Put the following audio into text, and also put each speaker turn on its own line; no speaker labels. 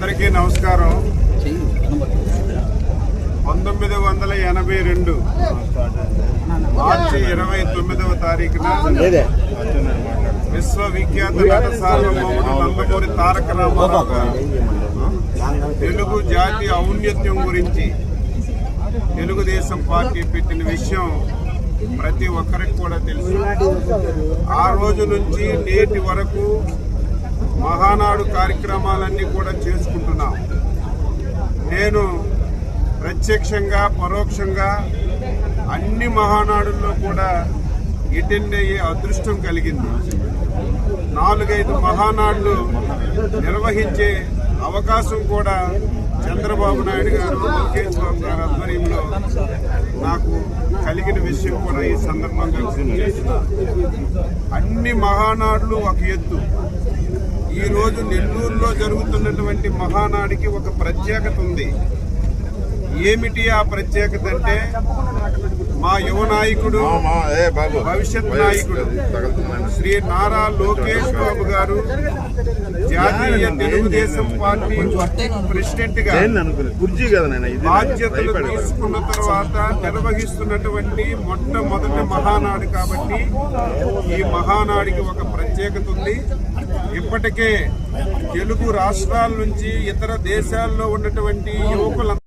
అందరికీ నమస్కారం. 1982 మార్చి 29వ తారీఖున విశ్వవిఖ్యాత నట సార్వభౌముడు నందమూరి తారక రామారావు గారు తెలుగు జాతి ఔన్నత్యం గురించి తెలుగుదేశం పార్టీ పెట్టిన విషయం ప్రతి ఒక్కరికి కూడా తెలుసు. ఆ రోజు నుంచి నేటి వరకు మహానాడు కార్యక్రమాలన్నీ కూడా చేసుకుంటున్నాం. నేను ప్రత్యక్షంగా పరోక్షంగా అన్ని మహానాడుల్లో కూడా అటెండ్ అయ్యే అదృష్టం కలిగింది. 4-5 మహానాడులు నిర్వహించే అవకాశం కూడా చంద్రబాబు నాయుడు గారు, లోకేష్ బాబు గారు ఆధ్వర్యంలో నాకు కలిగిన విషయం కూడా ఈ సందర్భంగా గుర్తుచేస్తున్నాను. అన్ని మహానాడులు ఒక ఎత్తు. ఈరోజు నెల్లూరులో జరుగుతున్నటువంటి మహానాడికి ఒక ప్రత్యేకత ఉంది. ఏమిటి ఆ ప్రత్యేకత అంటే, మా యువ నాయకుడు, భవిష్యత్ నాయకుడు శ్రీ నారా లోకేష్ బాబు గారు జాతీయ తెలుగుదేశం పార్టీ ప్రెసిడెంట్ గా బాధ్యతలు తీసుకున్న తర్వాత నిర్వహిస్తున్నటువంటి మొట్టమొదటి మహానాడు కాబట్టి ఈ మహానాడికి ఒక ప్రత్యేకత ఉంది. ఇప్పటికే తెలుగు రాష్ట్రాల నుంచి ఇతర దేశాల్లో ఉన్నటువంటి యువకులందరూ